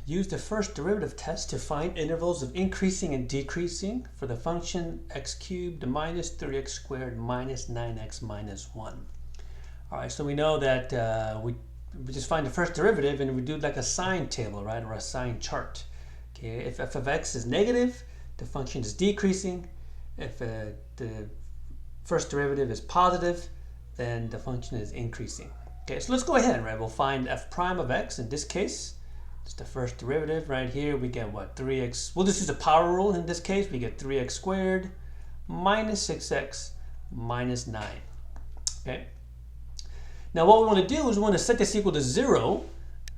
Use the first derivative test to find intervals of increasing and decreasing for the function x cubed minus 3x squared minus 9x minus 1. All right, so we know that we just find the first derivative and we do like a sine table, right, or a sine chart. Okay, if f of x is negative, the function is decreasing. If the first derivative is positive, then the function is increasing. Okay, so let's go ahead, right? We'll find f prime of x in this case. It's the first derivative right here. We get what? 3x. We'll just use the power rule in this case. We get 3x squared minus 6x minus 9. Okay. Now what we want to do is we want to set this equal to 0,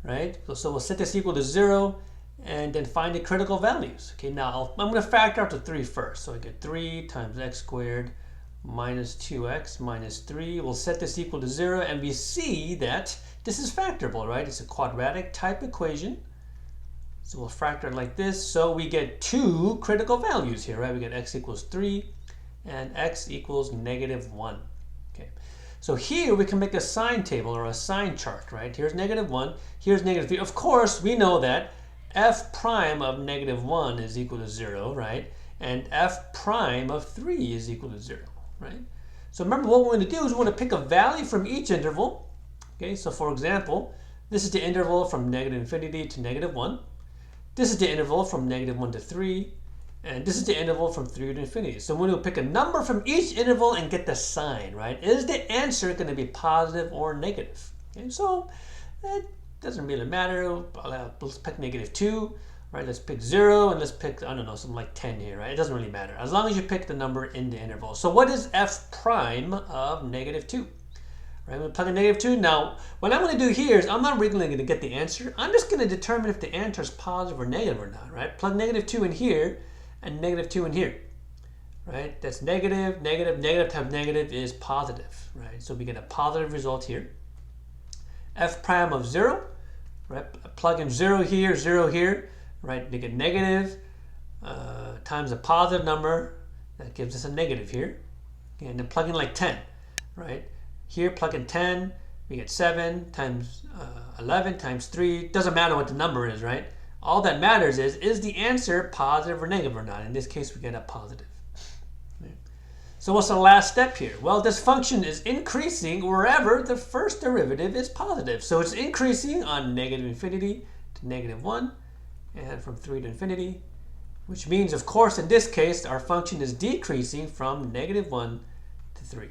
right? So we'll set this equal to 0 and then find the critical values. Okay, now I'm going to factor out the 3 first. So I get 3 times x squared minus 2x minus 3. We'll set this equal to 0 and we see that this is factorable, right? It's a quadratic type equation. So we'll factor it like this. So we get 2 critical values here, right? We get x equals 3 and x equals negative 1. Okay. So here we can make a sine table or a sine chart, right? Here's negative 1, here's negative 3. Of course, we know that f prime of negative 1 is equal to 0, right? And f prime of 3 is equal to 0, right? So remember what we're going to do is we want to pick a value from each interval. Okay, so for example, this is the interval from negative infinity to negative 1. This is the interval from negative 1 to 3. And this is the interval from 3 to infinity. So we're going to pick a number from each interval and get the sign, right? Is the answer going to be positive or negative? Okay, so it doesn't really matter. Let's pick negative 2, right? Let's pick 0 and let's pick, I don't know, something like 10 here, right? It doesn't really matter as long as you pick the number in the interval. So what is f prime of negative 2? Right, I'm going to plug in negative 2. Now, what I'm going to do here is I'm not really going to get the answer. I'm just going to determine if the answer is positive or negative or not, right? Plug negative 2 in here and negative 2 in here, right? That's negative, negative, negative times negative is positive, right? So we get a positive result here. F prime of 0, right? Plug in 0 here, right? They get negative times a positive number. That gives us a negative here. Okay, and then plug in like 10, right? Here, plug in 10, we get 7 times 11 times 3. Doesn't matter what the number is, right? All that matters is the answer positive or negative or not? In this case, we get a positive. Okay. So what's the last step here? Well, this function is increasing wherever the first derivative is positive. So it's increasing on negative infinity to negative 1 and from 3 to infinity, which means, of course, in this case, our function is decreasing from negative 1 to 3.